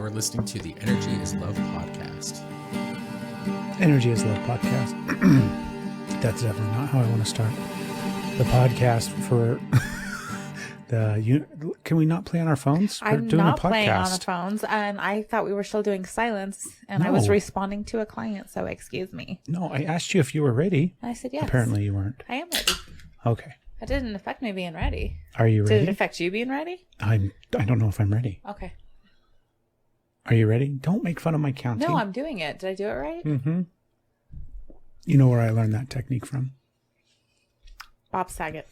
You're listening to the Energy is Love podcast. Energy is Love podcast. That's definitely not how I want to start the podcast for Can we not play on our phones? I'm not playing on the phones, and I thought we were still doing silence, and I was responding to a client, so excuse me. No, I asked you if you were ready. I said yes. Apparently you weren't. I am ready. Okay. That didn't affect me being ready. Are you ready? Did it affect you being ready? I don't know if I'm ready. Okay. Are you ready? Don't make fun of my counting. No, I'm doing it. Did I do it right? Mm-hmm. You know where I learned that technique from? Bob Saget.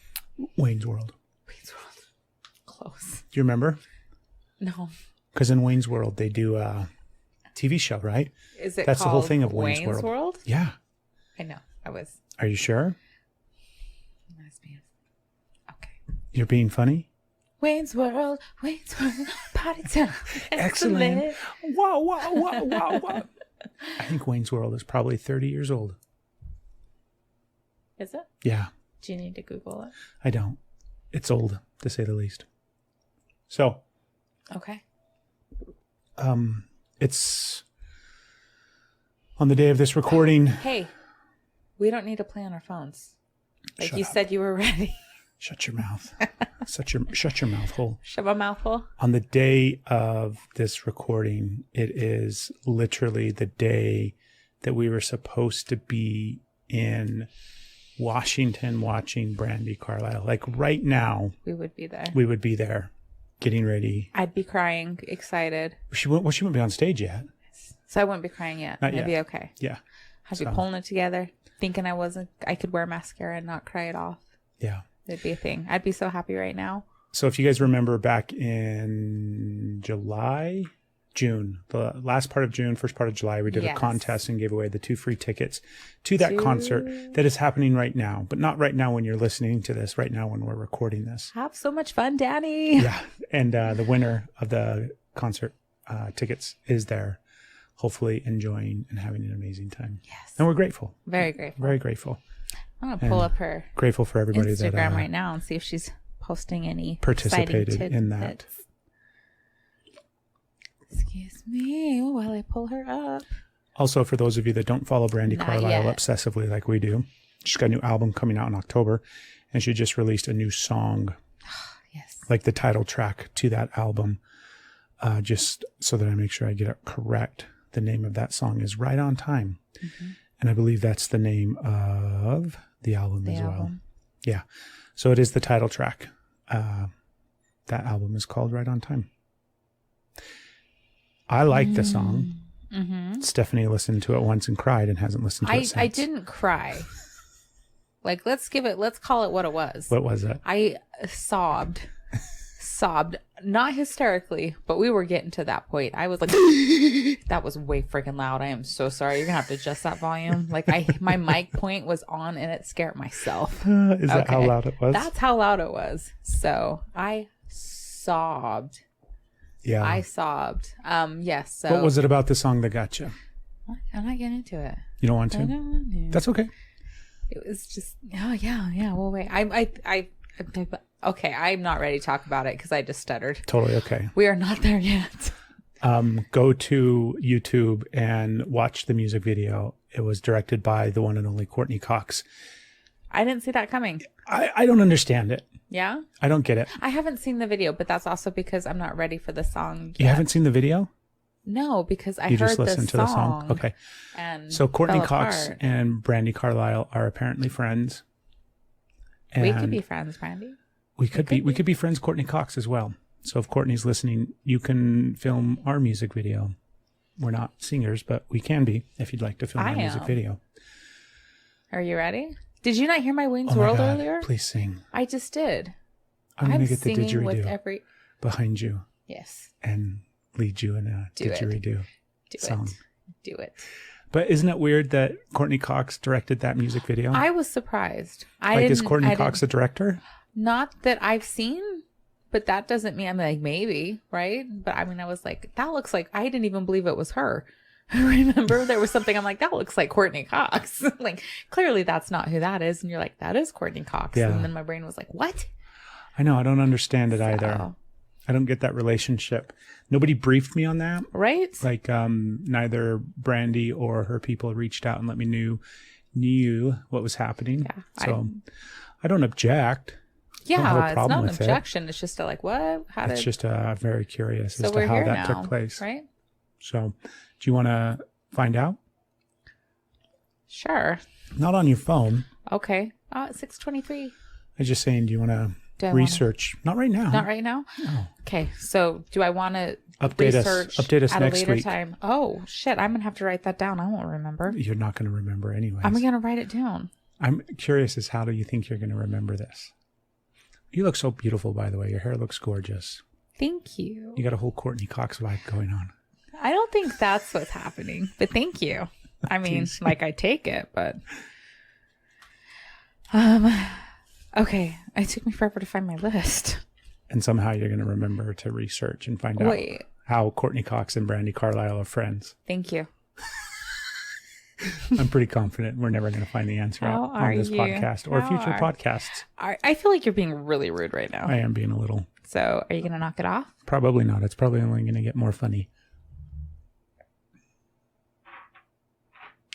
Wayne's World. Wayne's World. Close. Do you remember? No. Because in Wayne's World, they do a TV show, right? Is it That's called the whole thing of Wayne's World? World? Yeah. I know. I was. Are you sure? Okay. You're being funny? Wayne's World, party time. Excellent. Wow, wow, wow, wow, wow. I think Wayne's World is probably 30 years old. Is it? Yeah. Do you need to Google it? I don't. It's old, to say the least. So. Okay. It's on the day of this recording. Hey, we don't need to play on our phones. Like you said you were ready. Shut your mouth. Shut your mouth hole. Shut my mouth hole. On the day of this recording, it is literally the day that we were supposed to be in Washington watching Brandi Carlile. Like right now. We would be there. We would be there getting ready. I'd be crying, excited. She wouldn't be on stage yet. So I wouldn't be crying yet. Not yet. I'd be okay. Yeah. I'd be pulling it together, thinking I could wear mascara and not cry it off. Yeah. It'd be a thing. I'd be so happy right now. So if you guys remember back in June, the last part of June, first part of July, we did a contest and gave away the 2 free tickets to that concert that is happening right now, but not right now when you're listening to this, right now when we're recording this. Have so much fun, Danny. Yeah. And the winner of the concert tickets is there, hopefully enjoying and having an amazing time. Yes. And we're grateful. Very grateful. Very grateful. I'm going to pull up her grateful for everybody Instagram that right now and see if she's posting any participated in that. Excuse me while I pull her up. Also, for those of you that don't follow Brandi Carlile obsessively like we do, she's got a new album coming out in October, and she just released a new song. Yes. Like the title track to that album. Just so that I make sure I get it correct. The name of that song is Right on Time. Mm-hmm. And I believe that's the name of the album as well. Yeah. So it is the title track. That album is called Right on Time. I like the song. Mm-hmm. Stephanie listened to it once and cried and hasn't listened to it since. I didn't cry. Like, let's call it what it was. What was it? I sobbed, not hysterically, but we were getting to that point. I was like, that was way freaking loud. I am so sorry. You're gonna have to adjust that volume. Like my mic point was on and it scared myself. Is that how loud it was? That's how loud it was. So I sobbed. Yeah. I sobbed. Yes. So what was it about the song that got you? I'm not getting into it. You don't want to? I don't want to. That's okay. It was just, yeah. Well, wait. Okay, I'm not ready to talk about it because I just stuttered. Totally okay. We are not there yet. Go to YouTube and watch the music video. It was directed by the one and only Courtney Cox. I didn't see that coming. I don't understand it. Yeah? I don't get it. I haven't seen the video, but that's also because I'm not ready for the song yet. You haven't seen the video? No, because I heard just listened to the song. Okay. And so Courtney Cox and Brandi Carlile are apparently friends. And we could be friends, Brandi. We could be friends, Courtney Cox as well. So if Courtney's listening, you can film our music video. We're not singers, but we can be if you'd like to film our music video. Are you ready? Did you not hear my Wayne's World earlier? Please sing. I just did. I'm going to get the didgeridoo with behind you. Yes. And lead you in a didgeridoo song. Do it. But isn't it weird that Courtney Cox directed that music video? I was surprised. Is Courtney Cox a director? Not that I've seen, but that doesn't mean I'm like, maybe, right? But I mean, I was like, that looks like, I didn't even believe it was her. Remember there was something I'm like, that looks like Courtney Cox. Like, clearly that's not who that is. And you're like, that is Courtney Cox. Yeah. And then my brain was like, what? I know. I don't understand it either. I don't get that relationship. Nobody briefed me on that. Right? Like neither Brandy or her people reached out and let me knew what was happening. Yeah, so I don't object. Yeah, don't have a it's problem not an with objection. It's just like, what? It's just very curious So as we're to how here that now, took place. right? So do you want to find out? Sure. Not on your phone. Okay. It's 6:23. I was just saying, do you want to I research? Not right now. Not right now? No. Okay. So do I want to Update us at next a later week. time? Oh, shit. I'm going to have to write that down. I won't remember. You're not going to remember anyways. I'm going to write it down. I'm curious as how do you think you're going to remember this? You look so beautiful, by the way. Your hair looks gorgeous. Thank you. You got a whole Courtney Cox vibe going on. I don't think that's what's happening, but thank you. I mean, like I take it, but okay. It took me forever to find my list. And somehow you're going to remember to research and find out how Courtney Cox and Brandy Carlisle are friends. Thank you. I'm pretty confident we're never going to find the answer out on this podcast or future podcasts. I feel like you're being really rude right now. I am being a little. So are you going to knock it off? Probably not. It's probably only going to get more funny.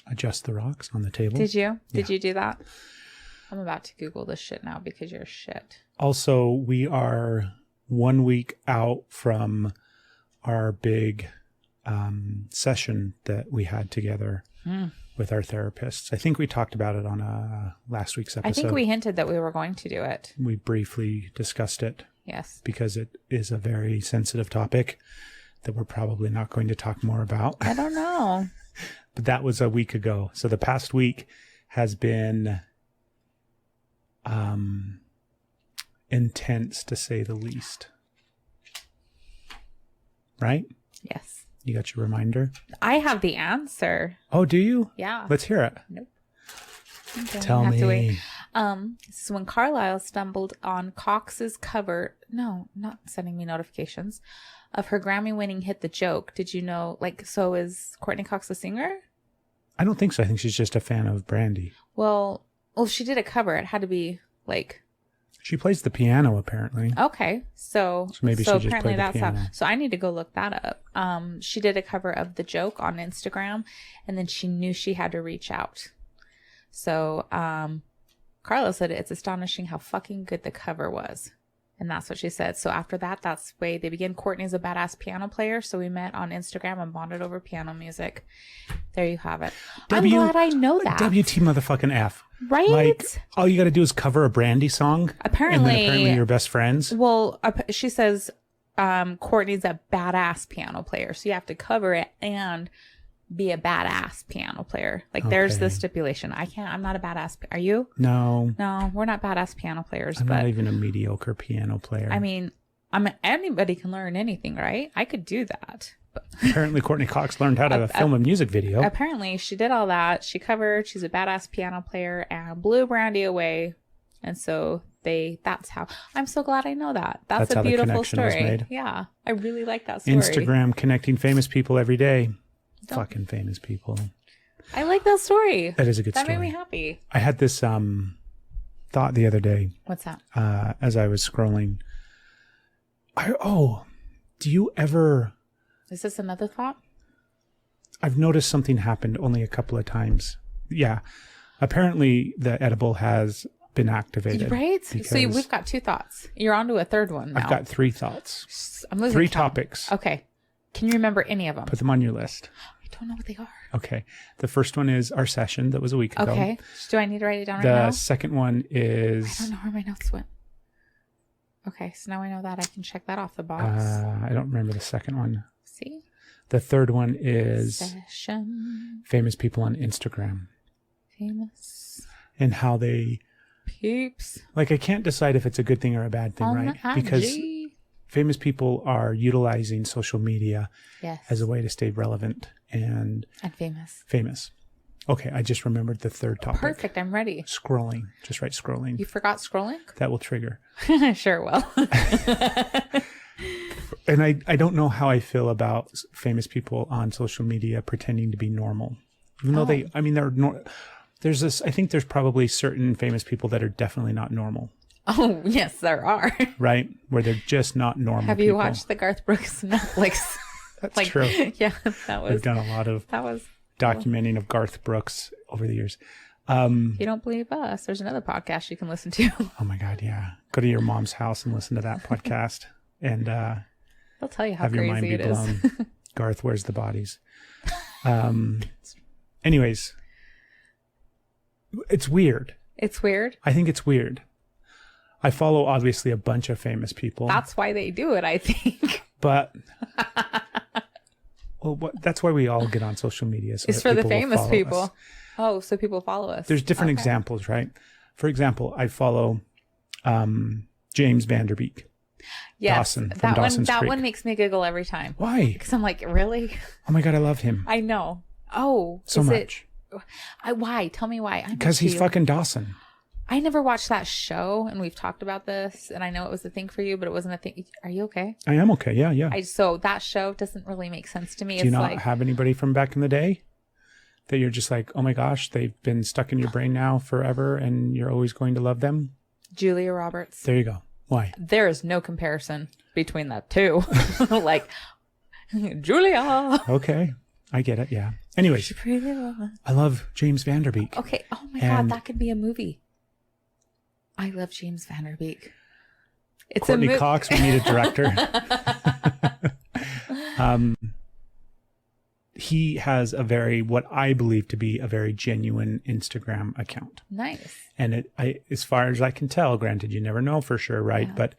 Adjust the rocks on the table. Did you? Did you do that? I'm about to Google this shit now because you're shit. Also, we are 1 week out from our big session that we had together with our therapists. I think we talked about it on last week's episode. I think we hinted that we were going to do it. We briefly discussed it. Yes. Because it is a very sensitive topic that we're probably not going to talk more about. I don't know. But that was a week ago. So the past week has been intense, to say the least. Right? Yes. You got your reminder? I have the answer. Oh, do you? Yeah. Let's hear it. Nope. Okay, Tell have me. to wait. This is when Carlisle stumbled on Cox's cover. No, not sending me notifications of her Grammy-winning hit "The Joke." Did you know? Like, so is Courtney Cox a singer? I don't think so. I think she's just a fan of Brandy. Well, if she did a cover, it had to be like. She plays the piano, apparently. Okay, so maybe she just apparently played the that's piano. how. So I need to go look that up. She did a cover of "The Joke" on Instagram, and then she knew she had to reach out. So, Carla said it's astonishing how fucking good the cover was. And that's what she said. So after that, that's the way they begin. Courtney's a badass piano player. So we met on Instagram and bonded over piano music. There you have it. I'm glad I know that. WT motherfucking F. Right? Like, all you got to do is cover a Brandy song. Apparently. And then apparently you're best friends. Well, she says Courtney's a badass piano player. So you have to cover it and be a badass piano player. Like, there's the stipulation. I'm not a badass. Are you? No, we're not badass piano players. I'm but not even a mediocre piano player. I mean, anybody can learn anything, right? I could do that. But apparently Courtney Cox learned how to film a music video. Apparently she did all that. She covered, she's a badass piano player and blew Brandy away. And so that's how. I'm so glad I know that. That's a beautiful story. Was made. Yeah. I really like that story. Instagram connecting famous people every day. Fucking famous people. I like that story. That is a good story. That made me happy. I had this thought the other day. What's that? As I was scrolling. Do you ever... Is this another thought? I've noticed something happened only a couple of times. Yeah. Apparently the edible has been activated. Right? So we've got two thoughts. You're on to a third one now. I've got three thoughts. I'm losing three count. topics. Okay. Can you remember any of them? Put them on your list. I don't know what they are. Okay. The first one is our session that was a week ago. Okay. Do I need to write it down right now? The second one is... I don't know where my notes went. Okay. So now I know that. I can check that off the box. I don't remember the second one. See? The third one is... Session. Famous people on Instagram. Famous. And how they... Peeps. Like, I can't decide if it's a good thing or a bad thing, right? Because famous people are utilizing social media as a way to stay relevant and famous. Okay, I just remembered the third topic. Perfect, I'm ready. Scrolling. Just write scrolling. You forgot scrolling? That will trigger. Sure will. And I don't know how I feel about famous people on social media pretending to be normal. Even though they're I think there's probably certain famous people that are definitely not normal. Oh, yes, there are. right? Where they're just not normal Have you people. watched the Garth Brooks Netflix? That's true. Yeah, that was. We've done a lot of documenting of Garth Brooks over the years. If you don't believe us, there's another podcast you can listen to. Oh my God, yeah. Go to your mom's house and listen to that podcast, and They'll tell you how have your mind crazy be it is. blown. Garth, where's the bodies? Anyways, it's weird. It's weird. I think it's weird. I follow obviously a bunch of famous people. That's why they do it, I think. But that's why we all get on social media. So It's for the famous people. Oh, so people follow us. There's different examples, right? For example, I follow James Vanderbeek. Yes, Dawson from Dawson's that Creek. one makes me giggle every time. Why? Because I'm like, really? Oh my God, I love him. I know. Oh, So much. Why? Tell me why. Because he's fucking Dawson. I never watched that show, and we've talked about this, and I know it was a thing for you, but it wasn't a thing. Are you okay? I am okay. Yeah. So that show doesn't really make sense to me. Do you not have anybody from back in the day that you're just like, oh my gosh, they've been stuck in your brain now forever, and you're always going to love them? Julia Roberts. There you go. Why? There is no comparison between the two. Like, Julia. Okay. I get it. Yeah. Anyways, I love James Vanderbeek. Okay. Oh my God, that could be a movie. I love James Vanderbeek. It's Courtney Cox, we need a director. He has what I believe to be a very genuine Instagram account. Nice. And as far as I can tell, granted, you never know for sure, right? Yeah. But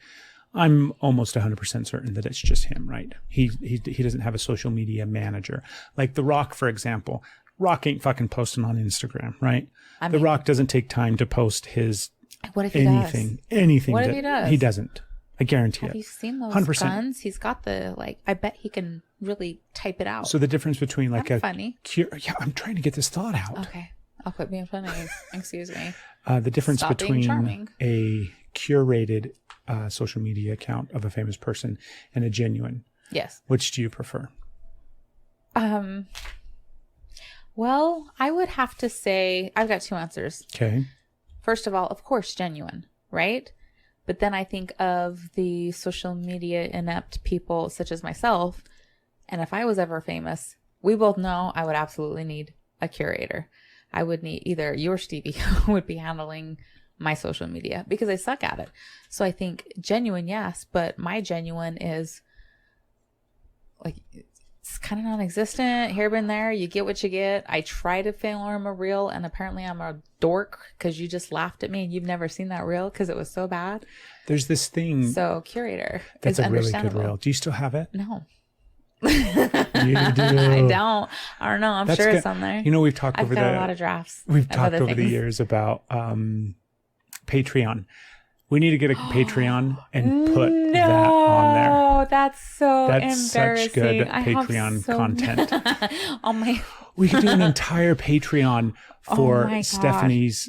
I'm almost 100% certain that it's just him, right? He doesn't have a social media manager. Like The Rock, for example. Rock ain't fucking posting on Instagram, right? The Rock doesn't take time to post his what if he anything. What if he does? He doesn't. I guarantee it. Have you seen those 100%. guns? He's got I bet he can really type it out. So the difference between funny. Yeah, I'm trying to get this thought out. Okay. I'll quit being funny. Excuse me. The difference Stop being between charming. a curated social media account of a famous person and a genuine. Yes. Which do you prefer? Well, I would have to say I've got two answers. Okay. First of all, of course, genuine, right? But then I think of the social media inept people such as myself. And if I was ever famous, we both know I would absolutely need a curator. I would need either you or Stevie would be handling my social media because I suck at it. So I think genuine, yes, but my genuine is like, it's kind of non-existent. Here, been there. You get what you get. I try to film a reel, and apparently I'm a dork because you just laughed at me and you've never seen that reel because it was so bad. There's this thing. So curator. That's a really good reel. Do you still have it? No. You do. I don't know. I'm sure it's on there. You know, we've talked I've got a lot of drafts. We've talked over the years about Patreon. We need to get a Patreon and put that on there. No, that's embarrassing. Such good Patreon content. On we could do an entire Patreon for Stephanie's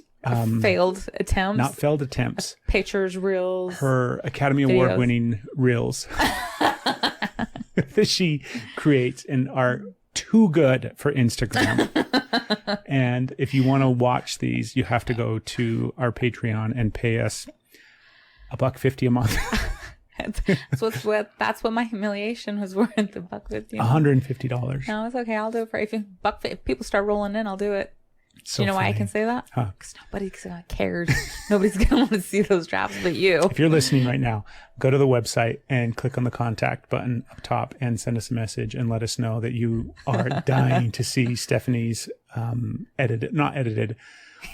failed attempts. Not failed attempts. Pictures, reels. Her Academy Award winning reels that she creates and are too good for Instagram. And if you want to watch these, you have to go to our Patreon and pay us $1.50 a month. That's what my humiliation was worth. $1.50. $150. No, it's okay. I'll do it for if people start rolling in, I'll do it. So you know funny. why I can say that? Huh. Because nobody cares. Nobody's gonna want to see those drafts but you. If you're listening right now, go to the website and click on the contact button up top and send us a message and let us know that you are dying to see Stephanie's not edited.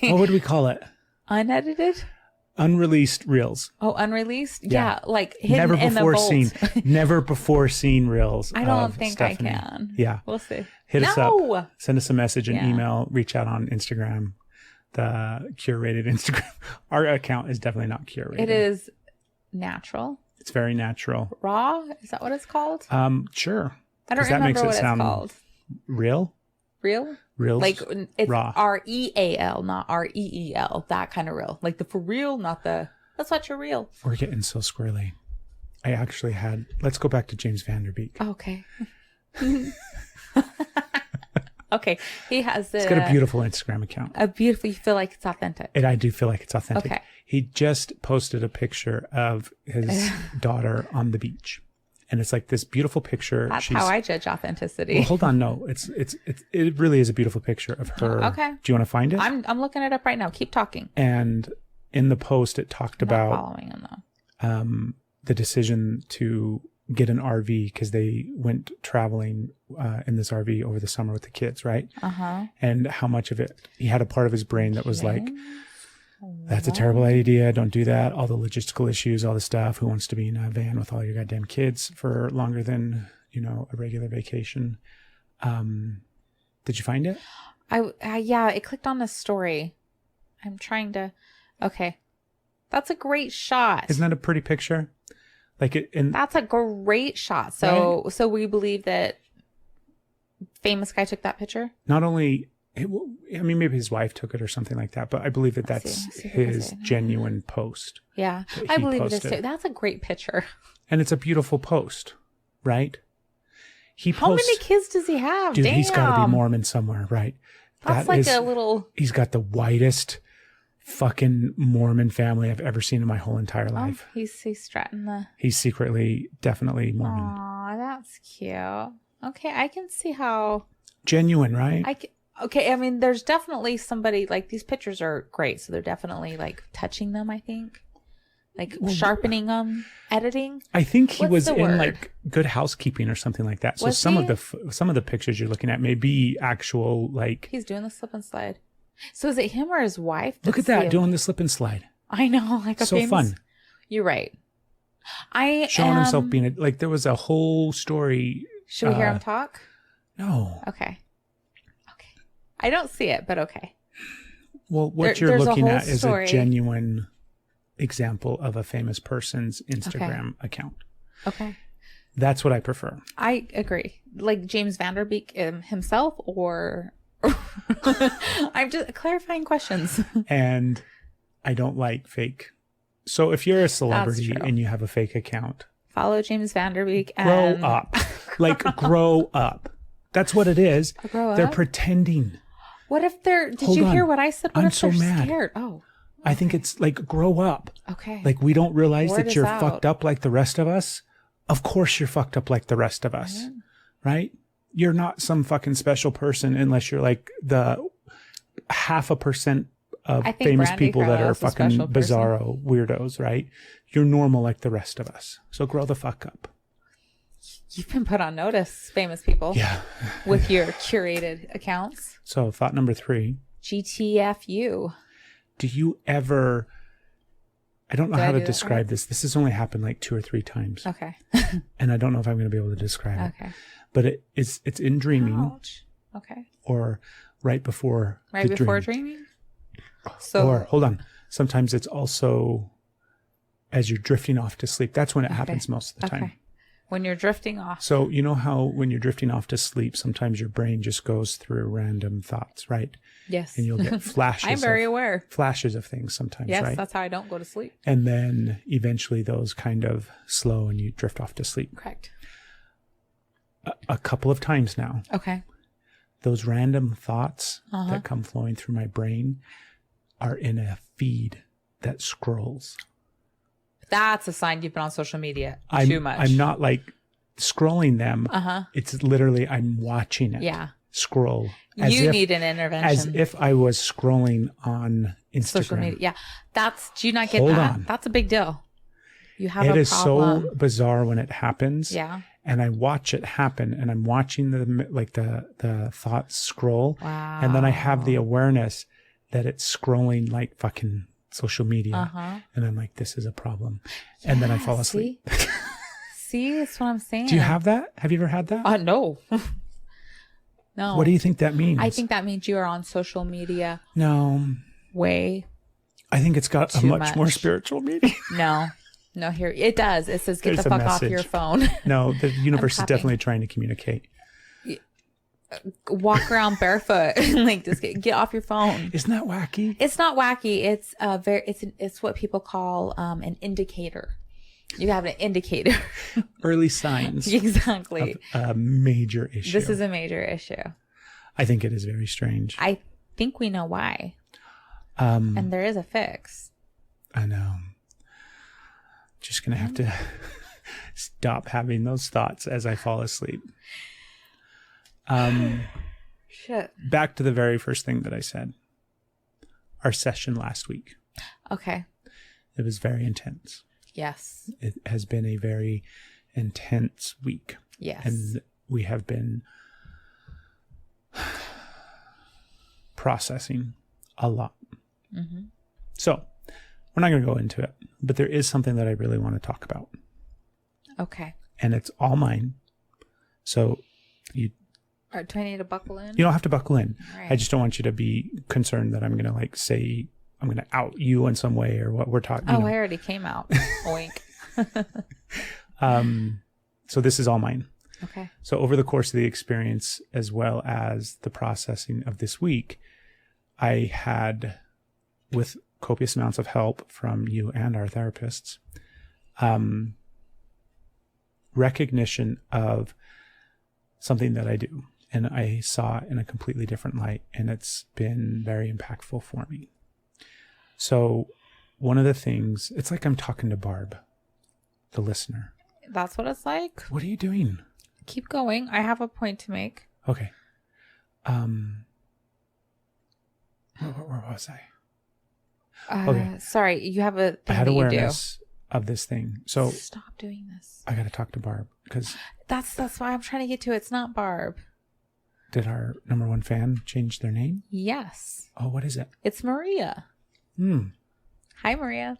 What would we call it? Unedited? Unreleased reels. Oh, unreleased? Yeah, like hidden never in before the vault. seen. Never before seen reels. I don't think Stephanie. I can. Yeah, we'll see. Hit us up. Send us a message, an email. Reach out on Instagram. The curated Instagram. Our account is definitely not curated. It is natural. It's very natural. Raw? Is that what it's called? Sure. I don't remember what it's called. Real? Real? Reels? Like it's raw. REAL, not REEL. That kind of real. Like the for real, not the that's what you're real. We're getting so squirrely. I actually had. Let's go back to James Vanderbeek. Okay. Okay. He has He's got a beautiful Instagram account. You feel like it's authentic. And I do feel like it's authentic. Okay. He just posted a picture of his daughter on the beach. And it's like this beautiful picture. That's how I judge authenticity. Well, hold on. No, it really is a beautiful picture of her. Okay. Do you want to find it? I'm looking it up right now. Keep talking. And in the post, it talked about following him though. The decision to get an RV because they went traveling in this RV over the summer with the kids, right? And how much of it, he had a part of his brain that was like, that's a terrible idea. Don't do that. All the logistical issues, all the stuff. Who wants to be in a van with all your goddamn kids for longer than, a regular vacation? Did you find it? Yeah, it clicked on the story. I'm trying to. Okay. That's a great shot. Isn't that a pretty picture? That's a great shot. So, right? So we believe that famous guy took that picture? Not only, maybe his wife took it or something like that, but I believe that's his genuine post. Yeah, I believe it is too. That's a great picture. And it's a beautiful post, right? How many kids does he have? Dude, Damn. He's got to be Mormon somewhere, right? That's like a little... He's got the whitest fucking Mormon family I've ever seen in my whole entire life. He's strutting the... He's secretly, definitely Mormon. Aw, that's cute. Okay, I can see how... Genuine, right? Okay, I mean, there's definitely somebody, like, these pictures are great, so they're definitely, like, touching them, I think. Like, sharpening them, editing. I think he was in, like, Good Housekeeping or something like that. So some of the pictures you're looking at may be actual, like... He's doing the slip and slide. So is it him or his wife? Look at that, doing the slip and slide. I know, like a famous... fun. You're right. Showing himself being... Like, there was a whole story... Should we hear him talk? No. Okay. I don't see it, but okay. Well, what you're looking at is a genuine example of a famous person's Instagram account. Okay. That's what I prefer. I agree. Like James Vanderbeek himself, or I'm just clarifying questions. And I don't like fake. So if you're a celebrity and you have a fake account, follow James Vanderbeek and grow up. Like grow up. That's what it is. They're pretending. What if they're... Did you hear what I said? What if they're scared? Oh. Okay. I think it's like grow up. Okay. Like we don't realize that you're fucked up like the rest of us. Of course you're fucked up like the rest of us. Right? You're not some fucking special person unless you're like the 0.5% of famous people that are fucking bizarro weirdos, right? You're normal like the rest of us. So grow the fuck up. You've been put on notice, famous people. Yeah. With your curated accounts. So thought number 3. GTFU. Do you ever... I don't know how to describe this. This has only happened like 2 or 3 times. Okay. And I don't know if I'm going to be able to describe it. Okay. But it's in dreaming. Ouch. Okay. Or right before dreaming? So, or hold on. Sometimes it's also as you're drifting off to sleep. That's when it happens most of the time. When you're drifting off. So you know how when you're drifting off to sleep, sometimes your brain just goes through random thoughts, right? Yes. And you'll get flashes. I'm very aware. Flashes of things sometimes, right? Yes, that's how I don't go to sleep. And then eventually those kind of slow and you drift off to sleep. Correct. A couple of times now. Okay. Those random thoughts that come flowing through my brain are in a feed that scrolls. That's a sign you've been on social media too much. I'm not like scrolling them. It's literally I'm watching it scroll. You need an intervention. As if I was scrolling on Instagram. Social media. Yeah. Do you not get that? That's a big deal. You have a problem. It is so bizarre when it happens. Yeah. And I watch it happen and I'm watching the thoughts scroll. Wow. And then I have the awareness that it's scrolling like fucking social media. And I'm like, this is a problem. And then I fall asleep. See, that's what I'm saying. Do you have that? Have you ever had that? No. No. What do you think that means? I think that means you are on social media. No. Way. I think it's got a much more spiritual meaning. No, here it does. It says, get the fuck off your phone. No, the universe is definitely trying to communicate. Walk around barefoot, like just get off your phone. Isn't that wacky? It's not wacky. It's it's what people call an indicator. You have an indicator. Early signs. Exactly. Of a major issue. This is a major issue. I think it is very strange. I think we know why. And there is a fix. I know. Just going to have to stop having those thoughts as I fall asleep. Shit. Back to the very first thing that I said. Our session last week. Okay. It was very intense. Yes. It has been a very intense week. Yes. And we have been processing a lot. Mm-hmm. So we're not going to go into it, but there is something that I really want to talk about. Okay. And it's all mine. So you do I need to buckle in? don't have to buckle in. Right. I just don't want you to be concerned that I'm going to like say, I'm going to out you in some way or what we're talking about. Oh, I already came out. Oink. So this is all mine. Okay. So over the course of the experience, as well as the processing of this week, I had, with copious amounts of help from you and our therapists, recognition of something that I do. And I saw it in a completely different light, and it's been very impactful for me. So one of the things, it's like I'm talking to Barb, the listener. That's what it's like. What are you doing? Keep going. I have a point to make. Okay. Where was I? Okay. Sorry, you have a thing I had that awareness of this thing. So stop doing this. I got to talk to Barb because That's why I'm trying to get to it. It's not Barb. did our number one fan change their name? Yes. Oh, what is it? It's Maria. Hmm. Hi, Maria.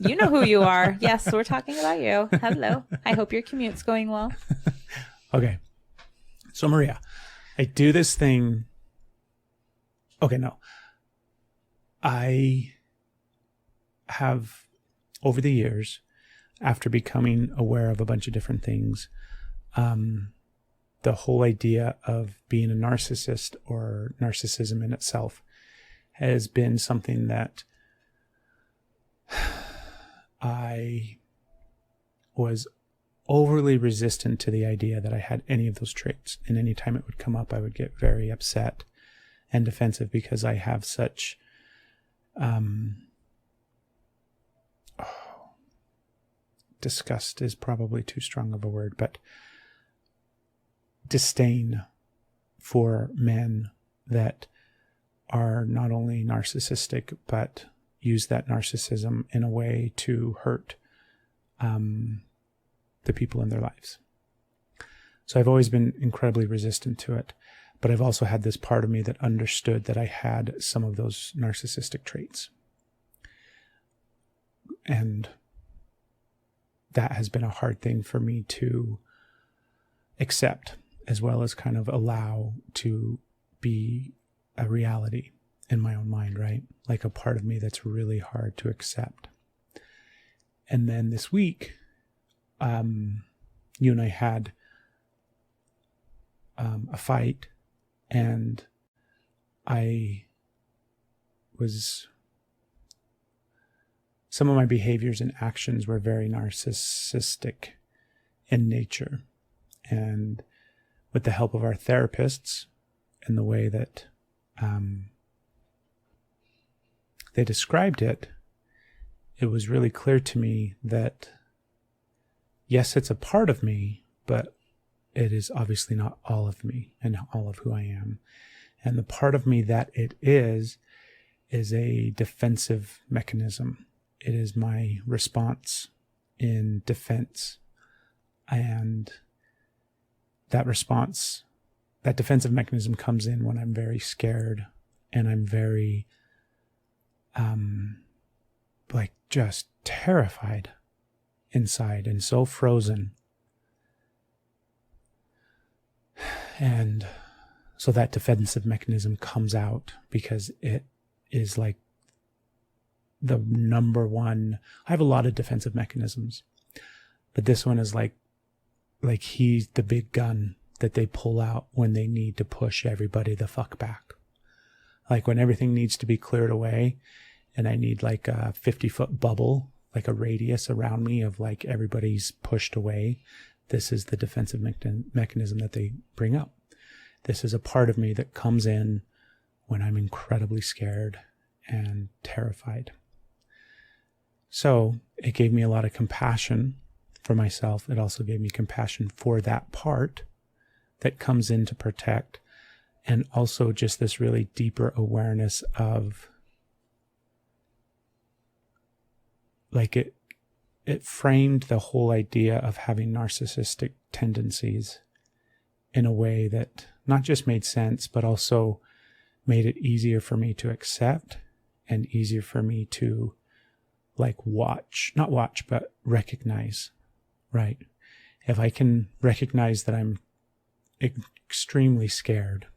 You know who you are. Yes, we're talking about you. Hello. I hope your commute's going well. Okay. So Maria, I do this thing. Okay, no. I have, over the years, after becoming aware of a bunch of different things, the whole idea of being a narcissist or narcissism in itself has been something that I was overly resistant to the idea that I had any of those traits. And anytime it would come up, I would get very upset and defensive because I have such disgust is probably too strong of a word, but disdain for men that are not only narcissistic, but use that narcissism in a way to hurt the people in their lives. So I've always been incredibly resistant to it, but I've also had this part of me that understood that I had some of those narcissistic traits. And that has been a hard thing for me to accept, as well as kind of allow to be a reality in my own mind, right? Like a part of me that's really hard to accept. And then this week, you and I had a fight, and some of my behaviors and actions were very narcissistic in nature. And with the help of our therapists and the way that they described it, it was really clear to me that, yes, it's a part of me, but it is obviously not all of me and all of who I am. And the part of me that it is a defensive mechanism. It is my response in defense. And that response, that defensive mechanism comes in when I'm very scared and I'm very, just terrified inside and so frozen. And so that defensive mechanism comes out because it is like the number one. I have a lot of defensive mechanisms, but this one is like he's the big gun that they pull out when they need to push everybody the fuck back. Like when everything needs to be cleared away and I need like a 50-foot bubble, like a radius around me of like everybody's pushed away. This is the defensive mechanism that they bring up. This is a part of me that comes in when I'm incredibly scared and terrified. So it gave me a lot of compassion for myself. It also gave me compassion for that part that comes in to protect, and also just this really deeper awareness of, like, it framed the whole idea of having narcissistic tendencies in a way that not just made sense, but also made it easier for me to accept and easier for me to, like, not watch, but recognize, right? If I can recognize that I'm extremely scared,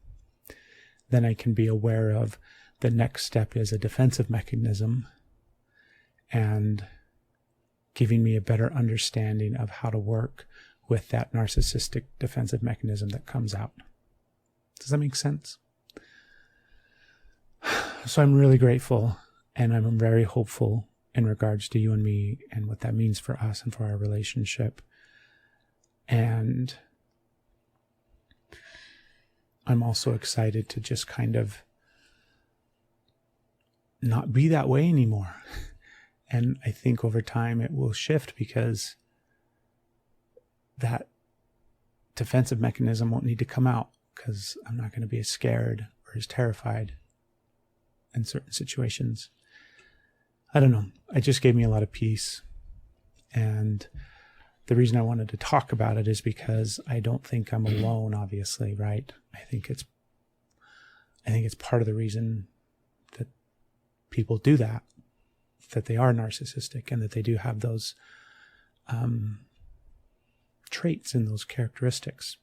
then I can be aware of the next step is a defensive mechanism and giving me a better understanding of how to work with that narcissistic defensive mechanism that comes out. Does that make sense? So I'm really grateful, and I'm very hopeful in regards to you and me and what that means for us and for our relationship. And I'm also excited to just kind of not be that way anymore. And I think over time it will shift, because that defensive mechanism won't need to come out, because I'm not going to be as scared or as terrified in certain situations. I don't know. It just gave me a lot of peace. And the reason I wanted to talk about it is because I don't think I'm alone, obviously, right? I think it's part of the reason that people do that they are narcissistic, and that they do have those traits and those characteristics.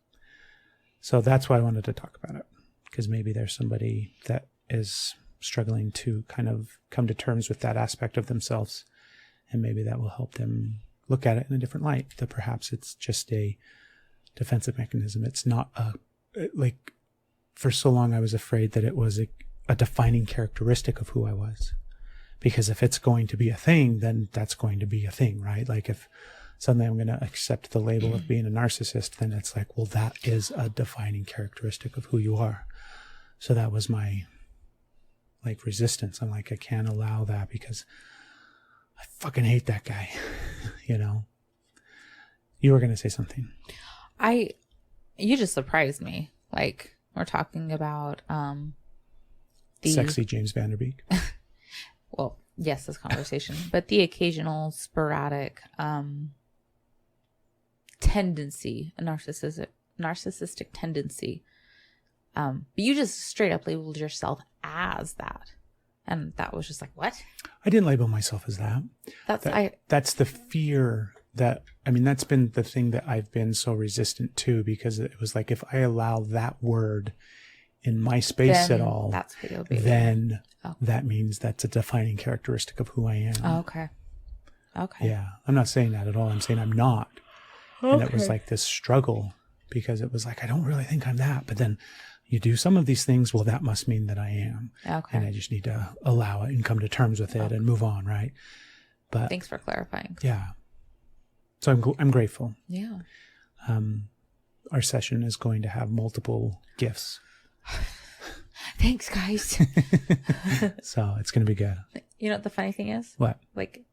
So that's why I wanted to talk about it, because maybe there's somebody that is struggling to kind of come to terms with that aspect of themselves, and maybe that will help them look at it in a different light, that perhaps it's just a defensive mechanism. It's not like, for so long I was afraid that it was a defining characteristic of who I was. Because if it's going to be a thing, then that's going to be a thing, right? Like, if suddenly I'm going to accept the label of being a narcissist, then it's like, well, that is a defining characteristic of who you are. So that was my, like, resistance. I'm like, I can't allow that, because I fucking hate that guy. You know? You were going to say something. You just surprised me. Like, we're talking about the sexy James Vanderbeek. Well, yes, this conversation, but the occasional sporadic tendency, a narcissistic tendency. But you just straight up labeled yourself as that. And that was just like, what? I didn't label myself as that. That's the fear that's been the thing that I've been so resistant to, because it was like, if I allow that word in my space at all, that's what you'll be. Then that means that's a defining characteristic of who I am. Oh, okay. Yeah. I'm not saying that at all. I'm saying I'm not. Okay. And it was like this struggle, because it was like, I don't really think I'm that. But then you do some of these things, well, that must mean that I am. Okay. And I just need to allow it and come to terms with it and move on, right? But thanks for clarifying. Yeah. So I'm grateful. Yeah. Our session is going to have multiple gifts. Thanks, guys. So it's going to be good. You know what the funny thing is? What? Like,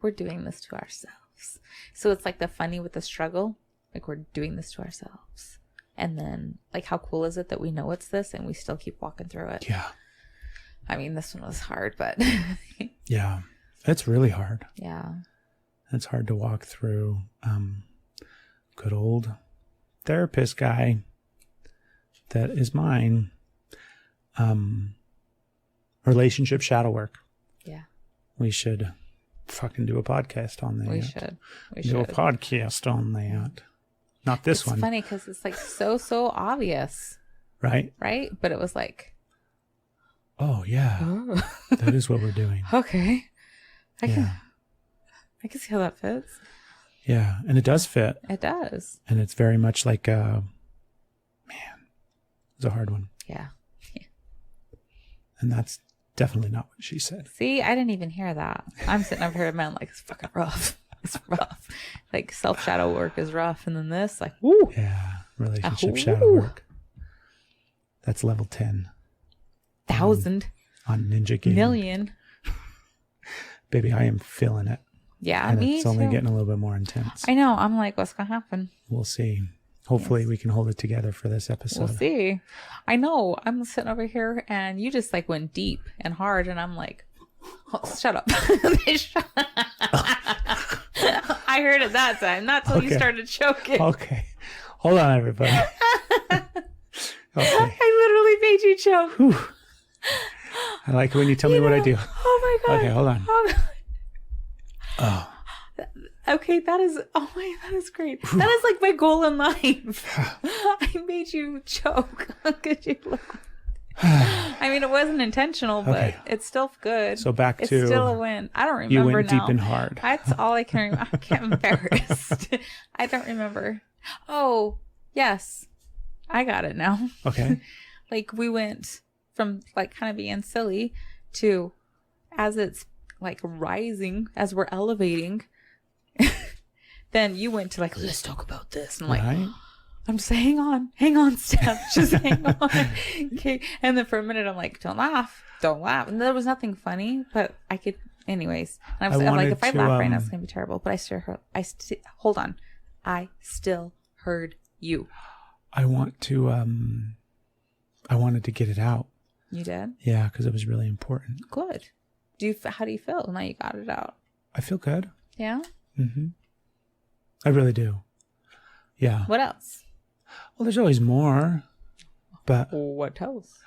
we're doing this to ourselves. So it's like the funny with the struggle. Like, we're doing this to ourselves. And then, like, how cool is it that we know it's this and we still keep walking through it? Yeah. I mean, this one was hard, but... Yeah. It's really hard. Yeah. It's hard to walk through. Good old therapist guy that is mine. Relationship shadow work. Yeah. We should fucking do a podcast on that. We should. Do a podcast on that. Not this one. It's funny because it's like so obvious. Right? Right? But it was like... Oh, yeah. That is what we're doing. Okay. I can see how that fits. Yeah. And it does fit. It does. And it's very much like, man, it's a hard one. Yeah. And that's definitely not what she said. See, I didn't even hear that. I'm sitting over here, man, like, it's fucking rough. It's rough. Like, self-shadow work is rough. And then this, like, woo. Yeah. Relationship shadow work. That's level 10. 1,000. On Ninja Game. Million. baby, I am feeling it. Yeah, And me it's only too. getting a little bit more intense. I know. I'm like, what's gonna happen? We'll see. Hopefully we can hold it together for this episode. We'll see. I know. I'm sitting over here, and you just like went deep and hard, and I'm like, oh, shut up. I heard it that time. Not till you started choking. Okay. Hold on, everybody. Okay. I literally made you choke. Whew. I like it when you tell me what I do. Oh my god. Okay, hold on. Oh. Okay, that is great. That is like my goal in life. I made you choke. Could you look? I mean, it wasn't intentional, but it's still good. So back it's to still a win. I don't remember you went now. deep and hard. That's all I can remember. I get embarrassed. I don't remember. Oh, yes. I got it now. Okay. Like we went from like kind of being silly to as it's like rising, as we're elevating, then you went to like, let's talk about this. And I'm like, Right. I'm just hang on, Steph, just hang on. Okay. And then for a minute, I'm like, don't laugh. And there was nothing funny, but I could, anyways. And I'm like, if I laugh right now, it's gonna be terrible. But I still heard. Hold on. I still heard you. I wanted to get it out. You did? Yeah, because it was really important. Good. How do you feel now you got it out? I feel good. Yeah. Mm-hmm. I really do. Yeah. What else? Well, there's always more, but what else?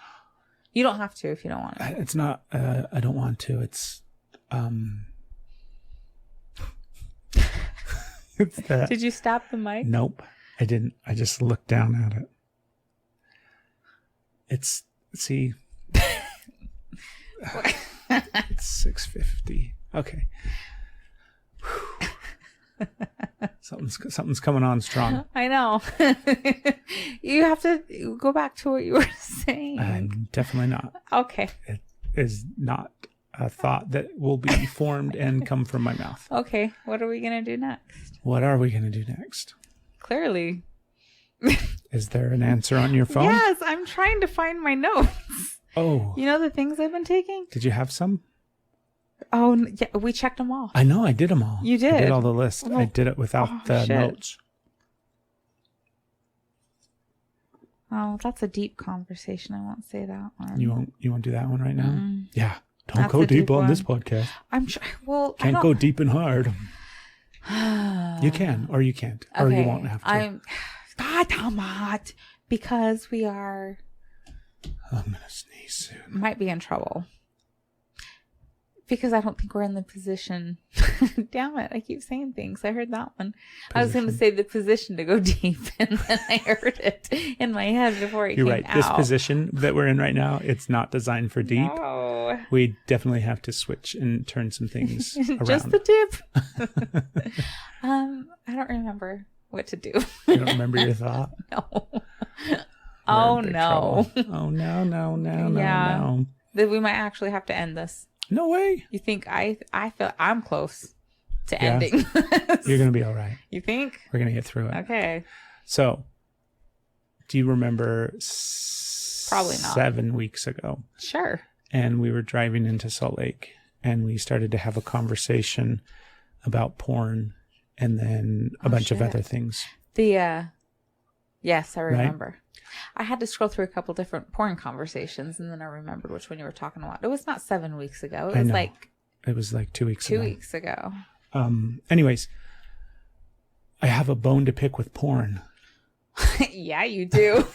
You don't have to if you don't want to. It's not. I don't want to. It's. It's that. Did you stop the mic? Nope, I didn't. I just looked down at it. It's it's 6:50. Okay. Something's coming on strong. I know. You have to go back to what you were saying. I'm definitely not. Okay. It is not a thought that will be formed and come from my mouth. Okay. What are we going to do next? What are we going to do next? Clearly. Is there an answer on your phone? Yes, I'm trying to find my notes. Oh. You know the things I've been taking? Did you have some? Oh, yeah, we checked them all. I know. I did them all. You did? I did all the lists. Oh. I did it without the Shit. notes. Oh, that's a deep conversation. I won't say that one. You won't do that one right now? Mm-mm. Yeah. Don't That's go a deep deep on one. this podcast. I'm sure. Well, Can't go deep and hard. You can, or you can't, or you won't have to. God damn it. Because we are. I'm going to sneeze soon. Might be in trouble. Because I don't think we're in the position. Damn it. I keep saying things. I heard that one. I was going to say the position to go deep. And then I heard it in my head before it You're came right. out. This position that we're in right now, it's not designed for deep. No. We definitely have to switch and turn some things around. Just the tip. I don't remember what to do. You don't remember your thought? No. We're Oh, in big no. trouble. Oh, no. Yeah. No. That we might actually have to end this. No way. You think I feel I'm close to Yeah. ending this. You're going to be all right. You think? We're going to get through it. Okay. So, do you remember Probably not. 7 weeks ago? Sure. And we were driving into Salt Lake and we started to have a conversation about porn and then a bunch of shit. other things. Yes, I remember. I had to scroll through a couple different porn conversations and then I remembered which one you were talking about. It was not 7 weeks ago. It I was know. like It was like 2 weeks 2 ago. weeks ago. Anyways, I have a bone to pick with porn. Yeah, you do.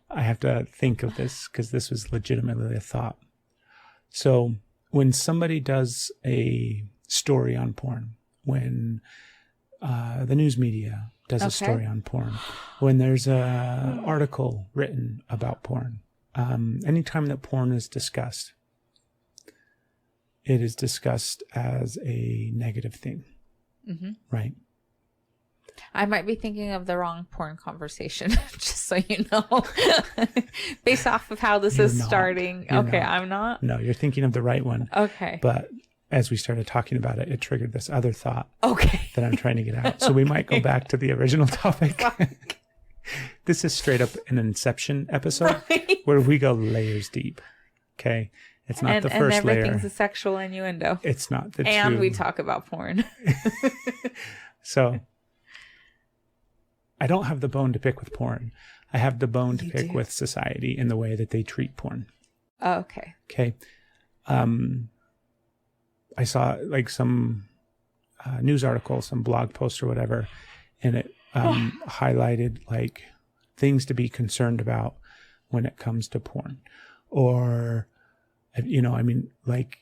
I have to think of this because this was legitimately a thought. So when somebody does a story on porn, when the news media does a story on porn, when there's a article written about porn, anytime that porn is discussed, it is discussed as a negative thing, right? I might be thinking of the wrong porn conversation, just so you know, based off of how this is starting. Okay, I'm not. No, you're thinking of the right one. Okay. But as we started talking about it, it triggered this other thought Okay. that I'm trying to get out. So we might go back to the original topic. This is straight up an Inception episode Right. where we go layers deep. Okay. It's not the and first layer. everything's a sexual innuendo. It's not the And two. we talk about porn. So I don't have the bone to pick with porn. I have the bone to pick with society in the way that they treat porn. Oh, okay. Okay. I saw like some news article, some blog post or whatever, and it highlighted like things to be concerned about when it comes to porn. Or, you know, I mean, like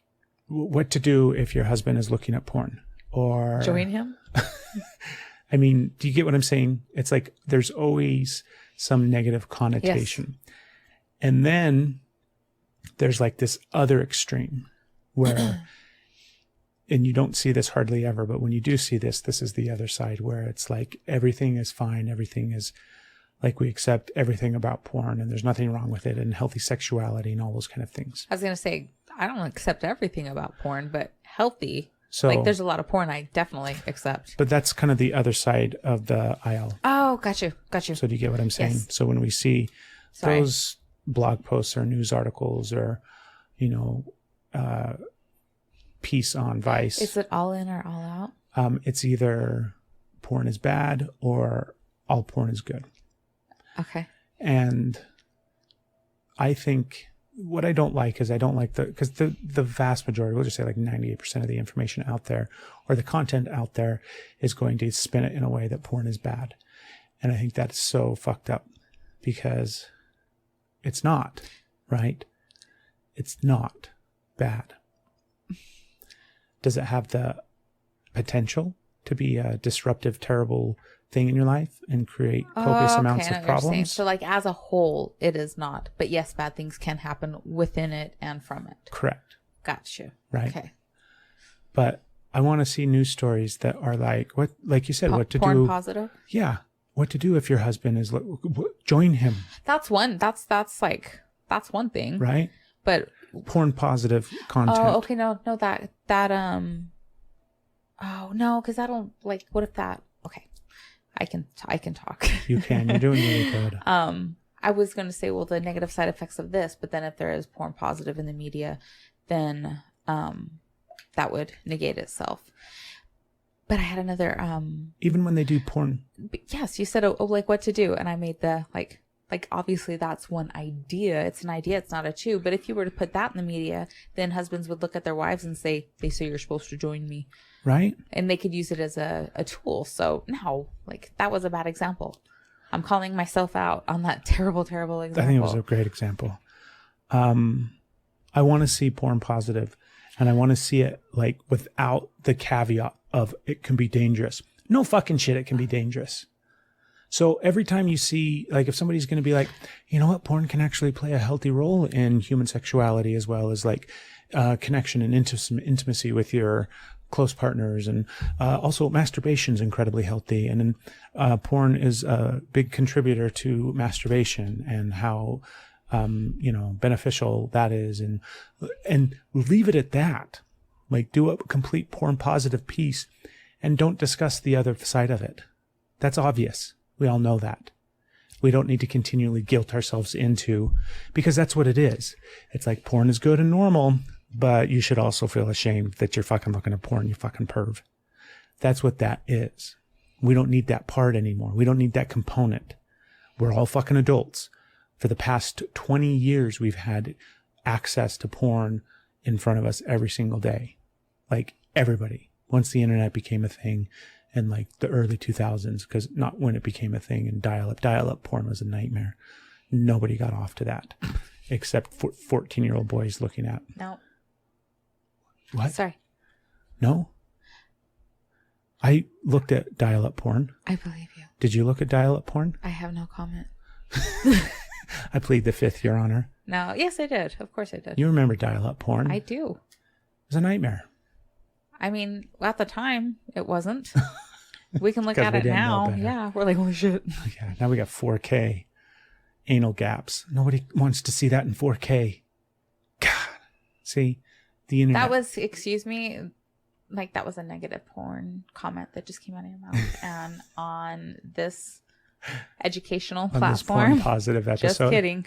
what to do if your husband is looking at porn. Or join him. I mean, do you get what I'm saying? It's like there's always some negative connotation. Yes. And then there's like this other extreme where, and you don't see this hardly ever, but when you do see this, this is the other side where it's like everything is fine. Everything is like we accept everything about porn and there's nothing wrong with it and healthy sexuality and all those kind of things. I was going to say, I don't accept everything about porn, but healthy. So, like there's a lot of porn I definitely accept. But that's kind of the other side of the aisle. Oh, got you. So do you get what I'm saying? Yes. So when we see those blog posts or news articles or, you know, piece on Vice. Is it all in or all out? It's either porn is bad or all porn is good. Okay. And I think what I don't like is I don't like because the vast majority, we'll just say like 98% of the information out there or the content out there is going to spin it in a way that porn is bad. And I think that's so fucked up because it's not, right? It's not bad. Does it have the potential to be a disruptive, terrible thing in your life and create copious amounts of problems? So like as a whole, it is not. But yes, bad things can happen within it and from it. Correct. Gotcha. Right. Okay. But I want to see news stories that are like, what, like you said, what to porn do. Positive? Yeah. What to do if your husband is, join him. That's one thing. Right. But porn positive content. Oh, okay. No, oh no, because I don't like, what if that, okay. I can talk. You can. You're doing really good. I was going to say, well, the negative side effects of this, but then if there is porn positive in the media, then that would negate itself. But I had another. Even when they do porn. Yes, you said, oh, like what to do, and I made the like obviously that's one idea. It's an idea. It's not a two. But if you were to put that in the media, then husbands would look at their wives and say, "They say you're supposed to join me." Right. And they could use it as a tool. So no, like that was a bad example. I'm calling myself out on that terrible, terrible example. I think it was a great example. I want to see porn positive, and I want to see it like without the caveat of it can be dangerous. No fucking shit, it can be dangerous. So every time you see, like if somebody's going to be like, you know what, porn can actually play a healthy role in human sexuality as well as like connection and intimacy with your close partners, and also masturbation is incredibly healthy, and then porn is a big contributor to masturbation and how beneficial that is, and leave it at that. Like do a complete porn positive piece and don't discuss the other side of it. That's obvious. We all know that. We don't need to continually guilt ourselves into, because that's what it is. It's like porn is good and normal, but you should also feel ashamed that you're fucking looking at porn, you fucking perv. That's what that is. We don't need that part anymore. We don't need that component. We're all fucking adults. For the past 20 years, we've had access to porn in front of us every single day. Like everybody. Once the internet became a thing in like the early 2000s, because not when it became a thing in dial-up porn was a nightmare. Nobody got off to that except 14-year-old boys looking at. No. What? Sorry. No? I looked at dial-up porn. I believe you. Did you look at dial-up porn? I have no comment. I plead the fifth, Your Honor. No. Yes, I did. Of course I did. You remember dial-up porn? I do. It was a nightmare. I mean, at the time, it wasn't. We can look at it now. Yeah, we're like, holy shit. Yeah, now we got 4K anal gaps. Nobody wants to see that in 4K. God. See, the internet. That was, excuse me, like that was a negative porn comment that just came out of your mouth. And on this educational platform. This porn positive episode. Just kidding.